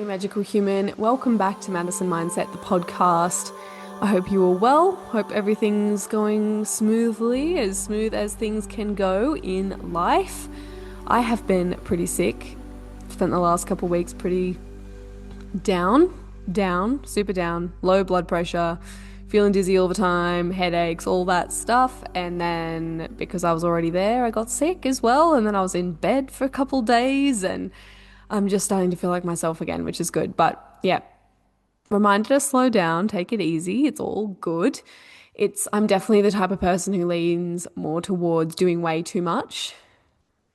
Hey, magical human. Welcome back to Madison Mindset, the podcast. I hope you are well. Hope everything's going smooth as things can go in life. I have been pretty sick. Spent the last couple of weeks pretty super down, low blood pressure, feeling dizzy all the time, headaches, all that stuff. And then because I was already there, I got sick as well. And then I was in bed for a couple days and I'm just starting to feel like myself again, which is good. But yeah, reminder to slow down, take it easy. It's all good. I'm definitely the type of person who leans more towards doing way too much.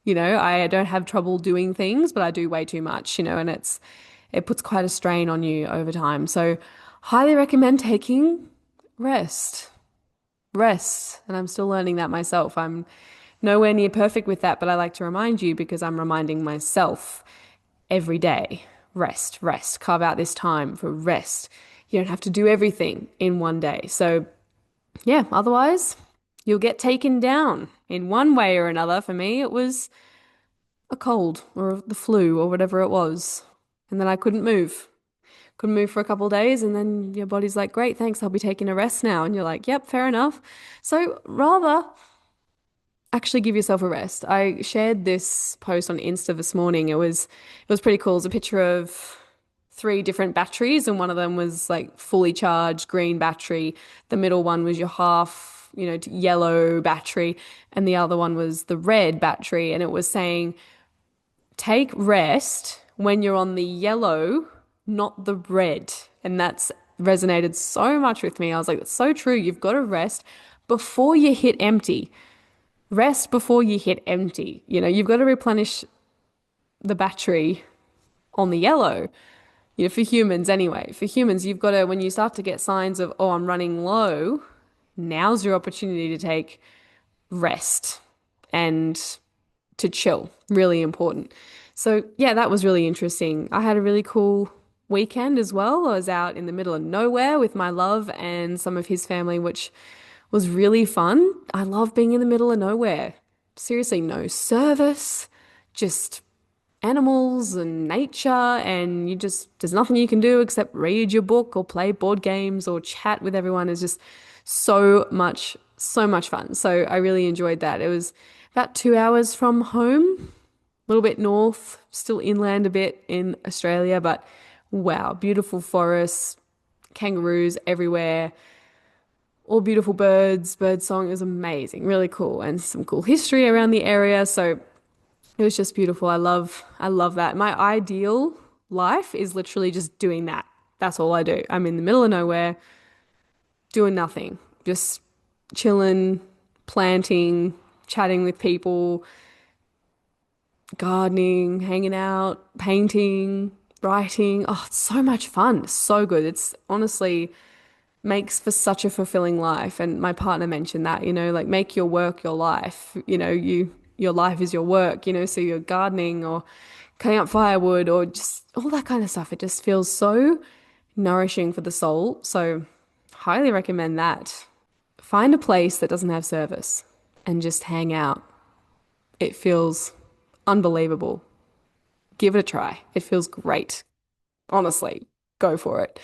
I don't have trouble doing things, but I do way too much, and it puts quite a strain on you over time. So highly recommend taking rest. Rest. And I'm still learning that myself. I'm nowhere near perfect with that, but I like to remind you because I'm reminding myself every day. Rest, rest. Carve out this time for rest. You don't have to do everything in one day. So, yeah, otherwise, you'll get taken down in one way or another. For me, it was a cold or the flu or whatever it was. And then I couldn't move. Couldn't move for a couple of days. And then your body's like, great, thanks. I'll be taking a rest now. And you're like, yep, fair enough. So, rather actually give yourself a rest. I shared this post on Insta this morning. It was pretty cool. It was a picture of three different batteries, and one of them was like fully charged green battery. The middle one was your half, yellow battery, and the other one was the red battery. And it was saying, take rest when you're on the yellow, not the red. And that's resonated so much with me. I was like, that's so true. You've got to rest before you hit empty. Rest before you hit empty. You've got to replenish the battery on the yellow. For humans anyway. For humans, you've got to, when you start to get signs of, oh, I'm running low, now's your opportunity to take rest and to chill. Really important. So, yeah, that was really interesting. I had a really cool weekend as well. I was out in the middle of nowhere with my love and some of his family, which was really fun. I love being in the middle of nowhere. Seriously, no service, just animals and nature, and there's nothing you can do except read your book or play board games or chat with everyone. It's just so much fun. So I really enjoyed that. It was about 2 hours from home, a little bit north, still inland a bit in Australia, but wow, beautiful forests, kangaroos everywhere. All beautiful birds, bird song is amazing, really cool, and some cool history around the area. So it was just beautiful. I love that. My ideal life is literally just doing that. That's all I do. I'm in the middle of nowhere, doing nothing, just chilling, planting, chatting with people, gardening, hanging out, painting, writing. Oh, it's so much fun. So good. It's honestly makes for such a fulfilling life. And my partner mentioned that, like make your work your life. Your life is your work, so you're gardening or cutting up firewood or just all that kind of stuff. It just feels so nourishing for the soul. So highly recommend that. Find a place that doesn't have service and just hang out. It feels unbelievable. Give it a try. It feels great. Honestly, go for it.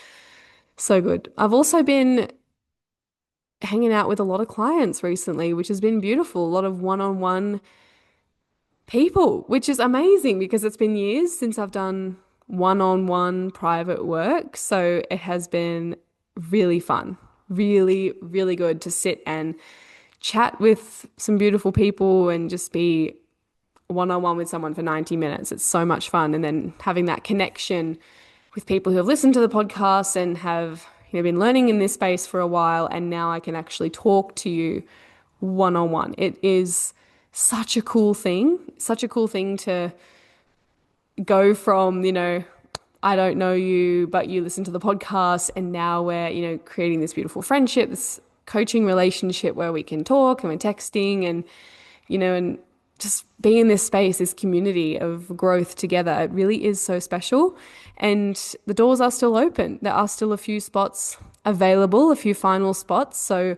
So good. I've also been hanging out with a lot of clients recently, which has been beautiful. A lot of one-on-one people, which is amazing because it's been years since I've done one-on-one private work. So it has been really fun, really, really good to sit and chat with some beautiful people and just be one-on-one with someone for 90 minutes. It's so much fun. And then having that connection with people who have listened to the podcast and have been learning in this space for a while, and now I can actually talk to you one-on-one. It is such a cool thing to go from, I don't know you, but you listen to the podcast, and now we're, creating this beautiful friendship, this coaching relationship where we can talk and we're texting and, and just be in this space, this community of growth together. It really is so special. And the doors are still open. There are still a few spots available, a few final spots. So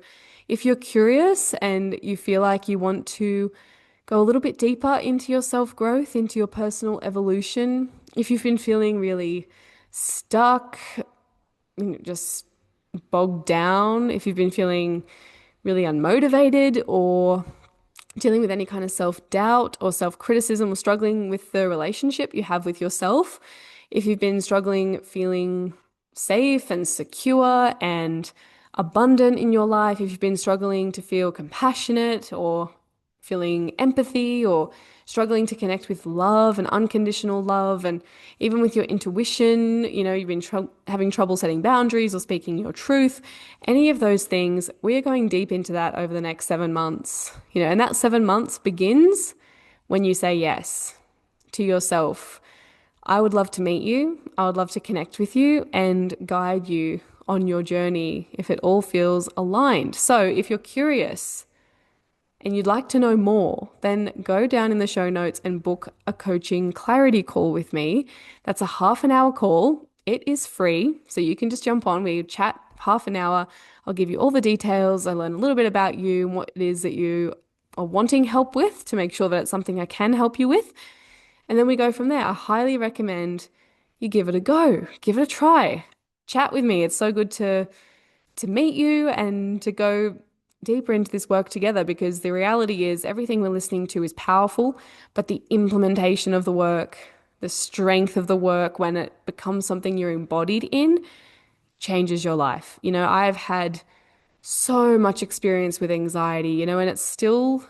if you're curious and you feel like you want to go a little bit deeper into your self-growth, into your personal evolution, if you've been feeling really stuck, just bogged down, if you've been feeling really unmotivated or dealing with any kind of self-doubt or self-criticism or struggling with the relationship you have with yourself, if you've been struggling feeling safe and secure and abundant in your life, if you've been struggling to feel compassionate or feeling empathy or struggling to connect with love and unconditional love, and even with your intuition, you've been having trouble setting boundaries or speaking your truth, any of those things, we are going deep into that over the next 7 months. And that 7 months begins when you say yes to yourself. I would love to meet you. I would love to connect with you and guide you on your journey if it all feels aligned. So if you're curious and you'd like to know more, then go down in the show notes and book a coaching clarity call with me. That's a half an hour call. It is free, so you can just jump on. We chat half an hour. I'll give you all the details. I learn a little bit about you and what it is that you are wanting help with to make sure that it's something I can help you with. And then we go from there. I highly recommend you give it a go, give it a try. Chat with me. It's so good to meet you and to go deeper into this work together, because the reality is everything we're listening to is powerful, but the implementation of the work, the strength of the work when it becomes something you're embodied in, changes your life. I've had so much experience with anxiety, and it's still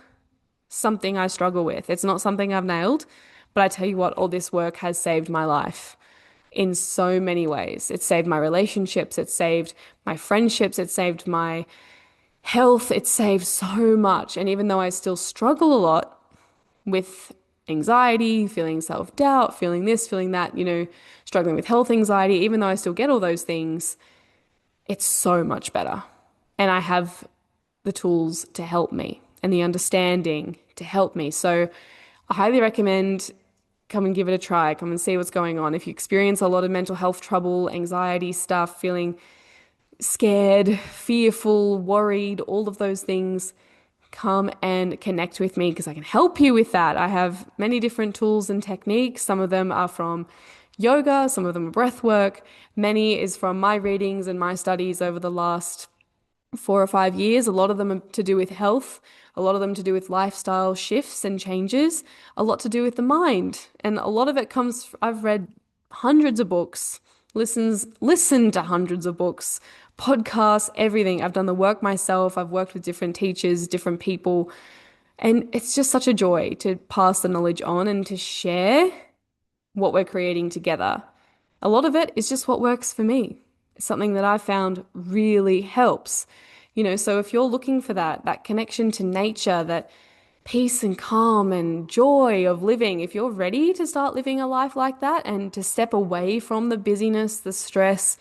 something I struggle with. It's not something I've nailed, but I tell you what, all this work has saved my life in so many ways. It's saved my relationships, it's saved my friendships, it's saved my health, it's saved so much. And even though I still struggle a lot with anxiety, feeling self-doubt, feeling this, feeling that, struggling with health anxiety, even though I still get all those things, it's so much better. And I have the tools to help me and the understanding to help me. So I highly recommend come and give it a try. Come and see what's going on. If you experience a lot of mental health trouble, anxiety stuff, feeling scared, fearful, worried, all of those things, come and connect with me because I can help you with that. I have many different tools and techniques. Some of them are from yoga, some of them are breath work. Many is from my readings and my studies over the last 4 or 5 years. A lot of them are to do with health, a lot of them to do with lifestyle shifts and changes, a lot to do with the mind. And a lot of it comes, I've read hundreds of books, listened to hundreds of books, podcasts, everything. I've done the work myself. I've worked with different teachers, different people. And it's just such a joy to pass the knowledge on and to share what we're creating together. A lot of it is just what works for me. It's something that I found really helps. So if you're looking for that connection to nature, that peace and calm and joy of living, if you're ready to start living a life like that and to step away from the busyness, the stress,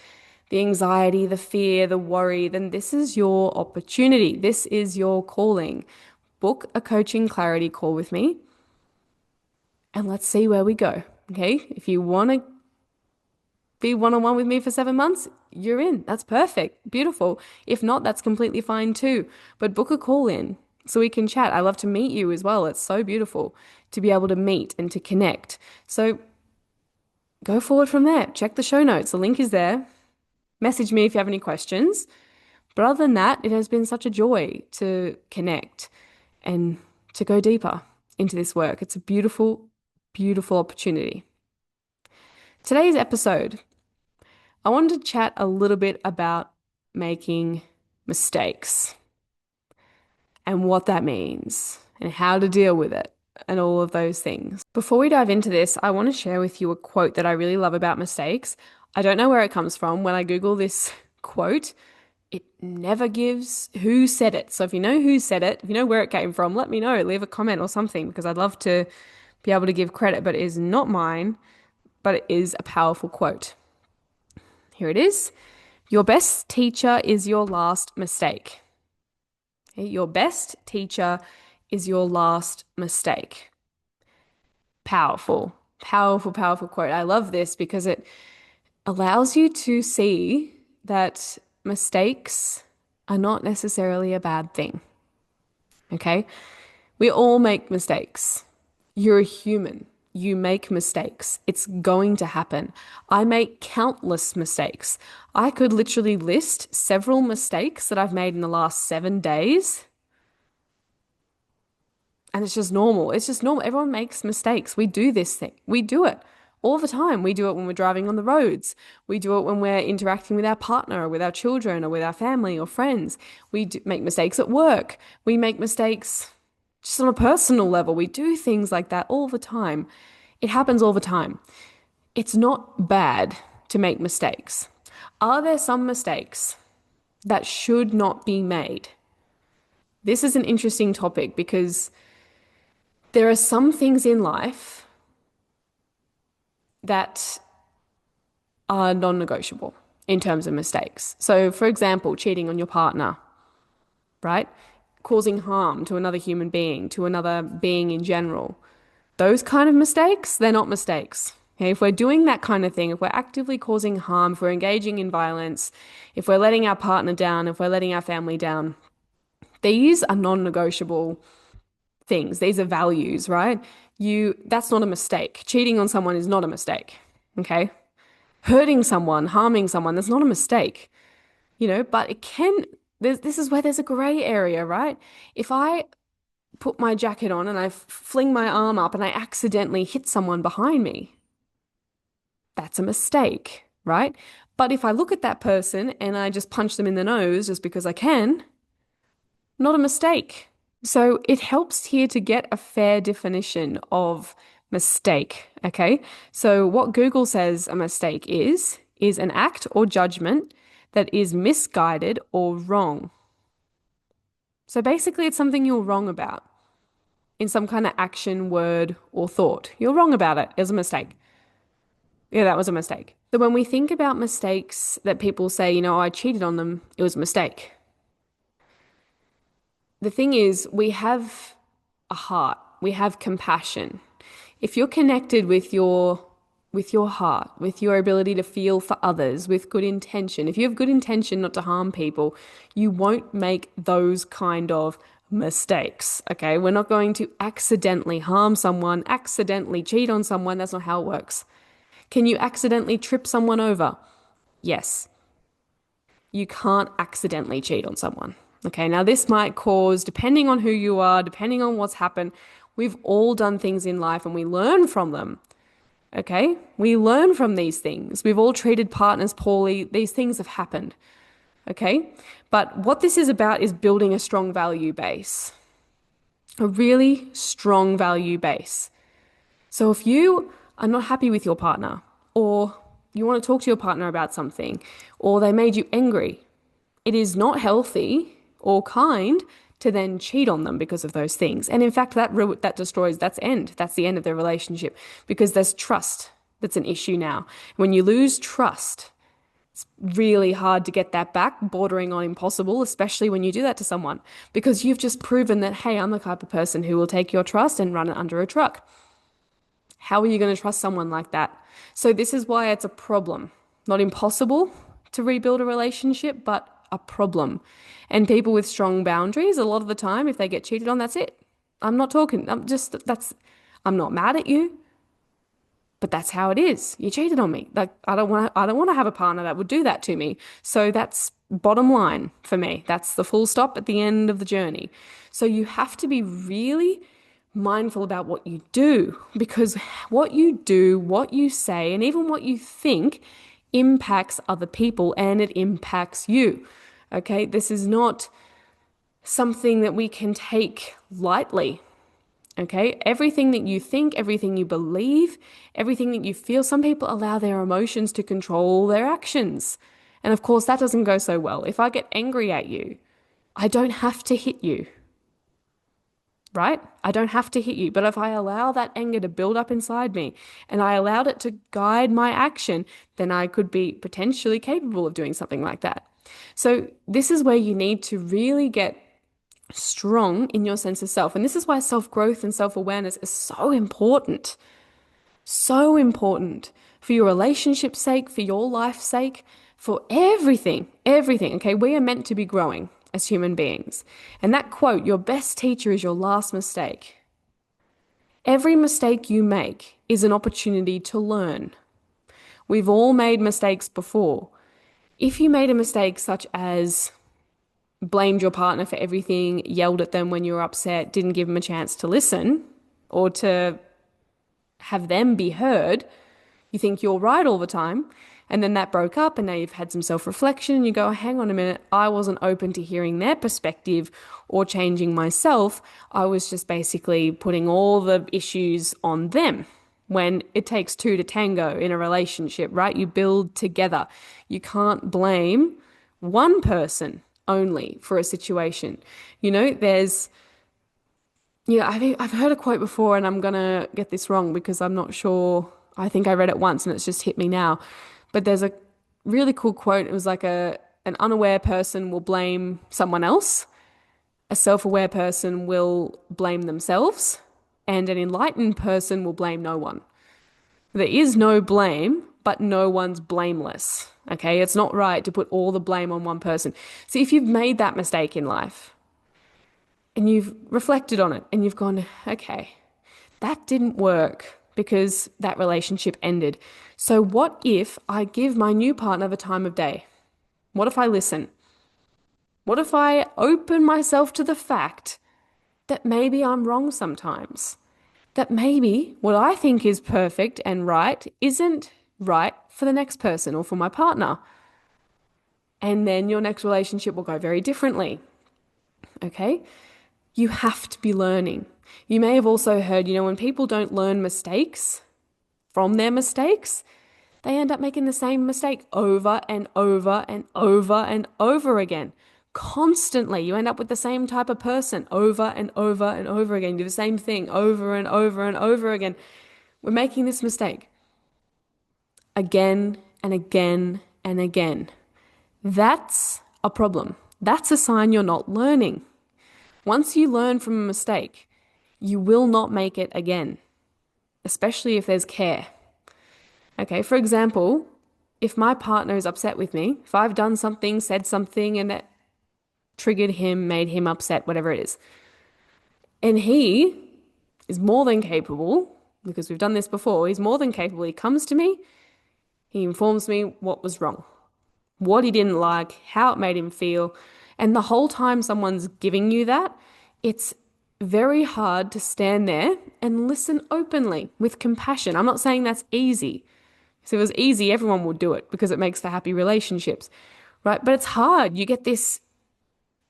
the anxiety, the fear, the worry, then this is your opportunity. This is your calling. Book a coaching clarity call with me and let's see where we go. Okay? If you want to be one-on-one with me for 7 months, you're in. That's perfect. Beautiful. If not, that's completely fine too. But book a call in so we can chat. I love to meet you as well. It's so beautiful to be able to meet and to connect. So go forward from there. Check the show notes. The link is there. Message me if you have any questions. But other than that, it has been such a joy to connect and to go deeper into this work. It's a beautiful, beautiful opportunity. Today's episode, I wanted to chat a little bit about making mistakes and what that means and how to deal with it and all of those things. Before we dive into this, I want to share with you a quote that I really love about mistakes. I don't know where it comes from. When I Google this quote, it never gives who said it. So if you know who said it, if you know where it came from, let me know. Leave a comment or something because I'd love to be able to give credit, but it is not mine, but it is a powerful quote. Here it is. Your best teacher is your last mistake. Okay? Your best teacher is your last mistake. Powerful, powerful, powerful quote. I love this because it allows you to see that mistakes are not necessarily a bad thing. Okay? We all make mistakes. You're a human. You make mistakes. It's going to happen. I make countless mistakes. I could literally list several mistakes that I've made in the last 7 days, and it's just normal. It's just normal. Everyone makes mistakes. We do this thing. We do it all the time. We do it when we're driving on the roads. We do it when we're interacting with our partner or with our children or with our family or friends. We do make mistakes at work. We make mistakes just on a personal level. We do things like that all the time. It happens all the time. It's not bad to make mistakes. Are there some mistakes that should not be made? This is an interesting topic because there are some things in life that are non-negotiable in terms of mistakes. So, for example, cheating on your partner, right? Causing harm to another human being, to another being in general. Those kind of mistakes, they're not mistakes. Okay? If we're doing that kind of thing, if we're actively causing harm, if we're engaging in violence, if we're letting our partner down, if we're letting our family down, these are non-negotiable things. These are values, right? That's not a mistake. Cheating on someone is not a mistake. Okay? Hurting someone, harming someone, that's not a mistake. But it can, this is where there's a gray area, right? If I put my jacket on and I fling my arm up and I accidentally hit someone behind me, that's a mistake, right? But if I look at that person and I just punch them in the nose just because I can, not a mistake. So it helps here to get a fair definition of mistake, okay? So what Google says a mistake is an act or judgment that is misguided or wrong. So basically it's something you're wrong about in some kind of action, word, or thought. You're wrong about it. It was a mistake. Yeah, that was a mistake. So when we think about mistakes that people say, I cheated on them, it was a mistake. The thing is, we have a heart, we have compassion. If you're connected with your heart, with your ability to feel for others, with good intention, if you have good intention not to harm people, you won't make those kind of mistakes. Okay, we're not going to accidentally harm someone, accidentally cheat on someone. That's not how it works. Can you accidentally trip someone over? Yes. You can't accidentally cheat on someone. Okay, now this might cause, depending on who you are, depending on what's happened, we've all done things in life and we learn from them. Okay, we learn from these things. We've all treated partners poorly. These things have happened. Okay, but what this is about is building a strong value base, a really strong value base. So if you are not happy with your partner, or you want to talk to your partner about something, or they made you angry, it is not healthy or kind to then cheat on them because of those things. And in fact, that destroys, that's the end of the relationship, because there's trust that's an issue now. When you lose trust, it's really hard to get that back, bordering on impossible, especially when you do that to someone, because you've just proven that, hey, I'm the type of person who will take your trust and run it under a truck. How are you going to trust someone like that? So this is why it's a problem. Not impossible to rebuild a relationship, but a problem. And people with strong boundaries, a lot of the time, if they get cheated on, that's it. I'm not not mad at you, but that's how it is. You cheated on me. Like, I don't want to have a partner that would do that to me. So that's bottom line for me. That's the full stop at the end of the journey. So you have to be really mindful about what you do, because what you do, what you say, and even what you think impacts other people and it impacts you. Okay, this is not something that we can take lightly. Okay, everything that you think, everything you believe, everything that you feel, some people allow their emotions to control their actions. And of course, that doesn't go so well. If I get angry at you, I don't have to hit you, right? I don't have to hit you. But if I allow that anger to build up inside me and I allowed it to guide my action, then I could be potentially capable of doing something like that. So this is where you need to really get strong in your sense of self. And this is why self-growth and self-awareness is so important. So important for your relationship's sake, for your life's sake, for everything, everything. Okay, we are meant to be growing as human beings. And that quote, your best teacher is your last mistake. Every mistake you make is an opportunity to learn. We've all made mistakes before. If you made a mistake such as blamed your partner for everything, yelled at them when you were upset, didn't give them a chance to listen or to have them be heard, you think you're right all the time. And then that broke up, and now you've had some self reflection, and you go, hang on a minute, I wasn't open to hearing their perspective or changing myself. I was just basically putting all the issues on them. When it takes two to tango in a relationship, right? You build together. You can't blame one person only for a situation. There's yeah, I've heard a quote before, and I'm gonna get this wrong because I'm not sure. I think I read it once and it's just hit me now. But there's a really cool quote. It was like an unaware person will blame someone else, a self-aware person will blame themselves, and an enlightened person will blame no one. There is no blame, but no one's blameless. Okay, it's not right to put all the blame on one person. So if you've made that mistake in life and you've reflected on it and you've gone, okay, that didn't work because that relationship ended. So what if I give my new partner the time of day? What if I listen? What if I open myself to the fact that maybe I'm wrong sometimes? That maybe what I think is perfect and right isn't right for the next person or for my partner. And then your next relationship will go very differently. Okay? You have to be learning. You may have also heard, when people don't learn mistakes from their mistakes, they end up making the same mistake over and over and over and over again. Constantly, you end up with the same type of person over and over and over again. You do the same thing over and over and over again. We're making this mistake again and again and again. That's a problem. That's a sign you're not learning. Once you learn from a mistake, you will not make it again, especially if there's care. Okay, for example, if my partner is upset with me, if I've done something, said something, and it triggered him, made him upset, whatever it is, and he is more than capable, because we've done this before, he's more than capable. He comes to me, he informs me what was wrong, what he didn't like, how it made him feel. And the whole time someone's giving you that, it's very hard to stand there and listen openly with compassion. I'm not saying that's easy. If it was easy, everyone would do it because it makes for happy relationships, right? But it's hard. You get this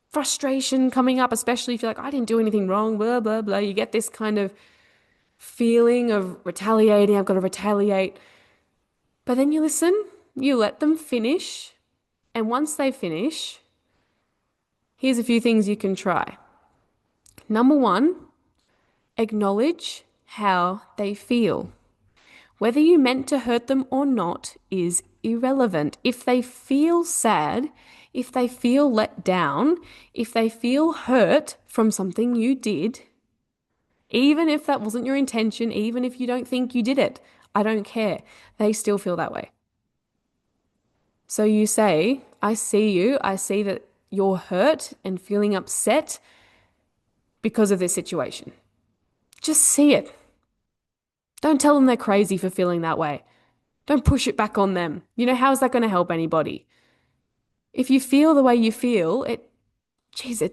frustration coming up, especially if you're like, I didn't do anything wrong, blah, blah, blah. You get this kind of feeling of retaliating. I've got to retaliate. But then you listen, you let them finish. And once they finish, here's a few things you can try. Number one, acknowledge how they feel. Whether you meant to hurt them or not is irrelevant. If they feel sad, if they feel let down, if they feel hurt from something you did, even if that wasn't your intention, even if you don't think you did it, I don't care. They still feel that way. So you say, I see you. I see that you're hurt and feeling upset because of this situation. Just see it. Don't tell them they're crazy for feeling that way. Don't push it back on them. How is that going to help anybody? If you feel the way you feel, it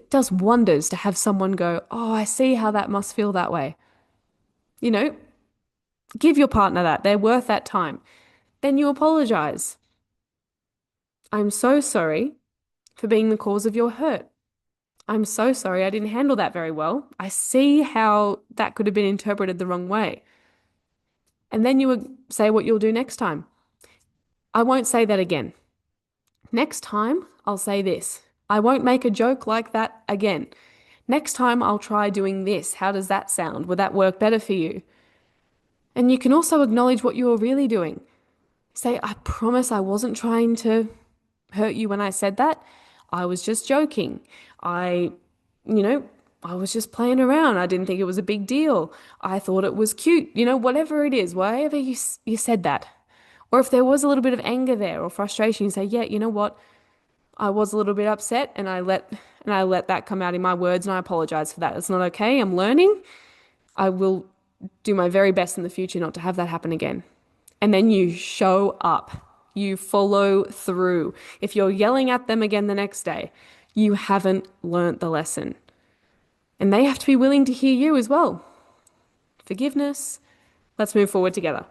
does wonders to have someone go, oh, I see how that must feel that way. Give your partner that. They're worth that time. Then you apologize. I'm so sorry for being the cause of your hurt. I'm so sorry I didn't handle that very well. I see how that could have been interpreted the wrong way. And then you would say what you'll do next time. I won't say that again. Next time, I'll say this. I won't make a joke like that again. Next time, I'll try doing this. How does that sound? Would that work better for you? And you can also acknowledge what you're really doing. Say, I promise I wasn't trying to hurt you when I said that. I was just joking. I was just playing around. I didn't think it was a big deal. I thought it was cute. Whatever it is, wherever you said that. Or if there was a little bit of anger there or frustration, you say, yeah, you know what? I was a little bit upset and I let that come out in my words and I apologize for that. It's not okay. I'm learning. I will do my very best in the future not to have that happen again. And then you show up. You follow through. If you're yelling at them again the next day, you haven't learnt the lesson. And they have to be willing to hear you as well. Forgiveness. Let's move forward together.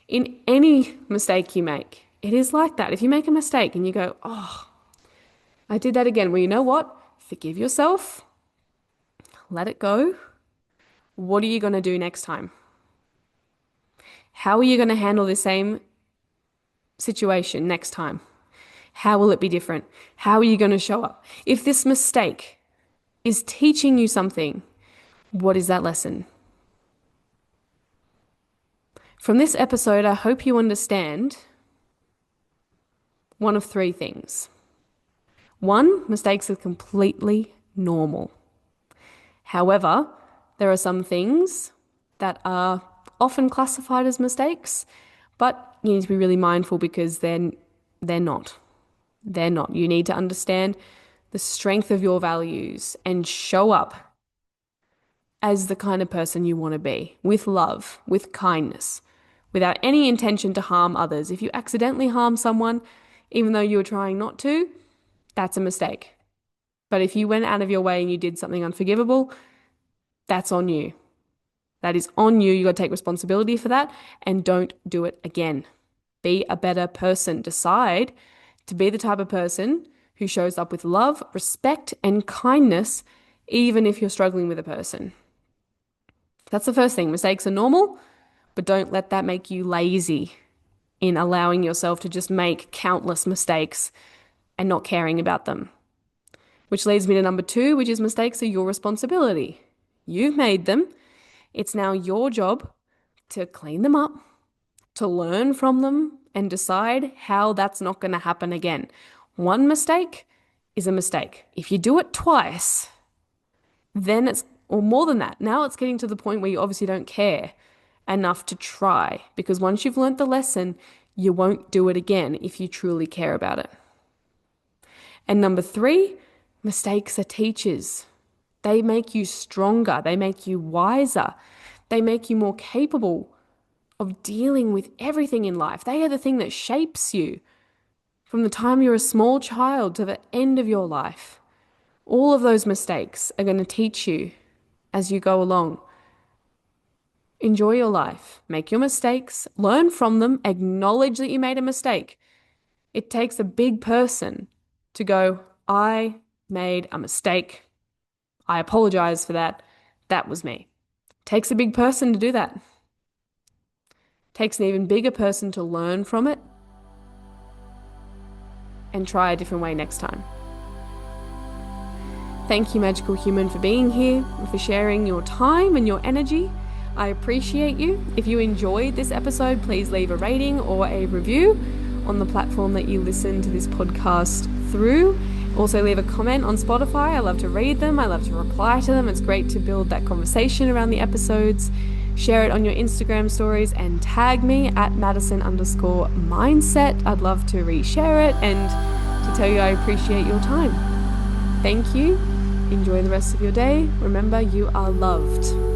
In any mistake you make, it is like that. If you make a mistake and you go, oh, I did that again. Well, you know what? Forgive yourself. Let it go. What are you going to do next time? How are you going to handle the same situation next time? How will it be different? How are you going to show up? If this mistake is teaching you something, what is that lesson? From this episode, I hope you understand one of three things. One, mistakes are completely normal. However, there are some things that are often classified as mistakes, but you need to be really mindful because they're not. They're not. You need to understand the strength of your values and show up as the kind of person you want to be, with love, with kindness, without any intention to harm others. If you accidentally harm someone, even though you were trying not to, that's a mistake. But if you went out of your way and you did something unforgivable, that's on you. That is on you. You got to take responsibility for that and don't do it again. Be a better person. Decide to be the type of person who shows up with love, respect, and kindness, even if you're struggling with a person. That's the first thing. Mistakes are normal, but don't let that make you lazy in allowing yourself to just make countless mistakes and not caring about them. Which leads me to number 2, which is mistakes are your responsibility. You've made them. It's now your job to clean them up, to learn from them, and decide how that's not going to happen again. One mistake is a mistake. If you do it twice, then or more than that, now it's getting to the point where you obviously don't care enough to try, because once you've learnt the lesson, you won't do it again if you truly care about it. And number 3, mistakes are teachers. They make you stronger. They make you wiser. They make you more capable of dealing with everything in life. They are the thing that shapes you from the time you're a small child to the end of your life. All of those mistakes are going to teach you as you go along. Enjoy your life. Make your mistakes. Learn from them. Acknowledge that you made a mistake. It takes a big person to go, I made a mistake. I apologize for that. That was me. Takes a big person to do that. Takes an even bigger person to learn from it and try a different way next time. Thank you, Magical Human, for being here and for sharing your time and your energy. I appreciate you. If you enjoyed this episode, please leave a rating or a review on the platform that you listen to this podcast through. Also leave a comment on Spotify. I love to read them. I love to reply to them. It's great to build that conversation around the episodes. Share it on your Instagram stories and tag me at Madison_mindset. I'd love to reshare it and to tell you I appreciate your time. Thank you. Enjoy the rest of your day. Remember, you are loved.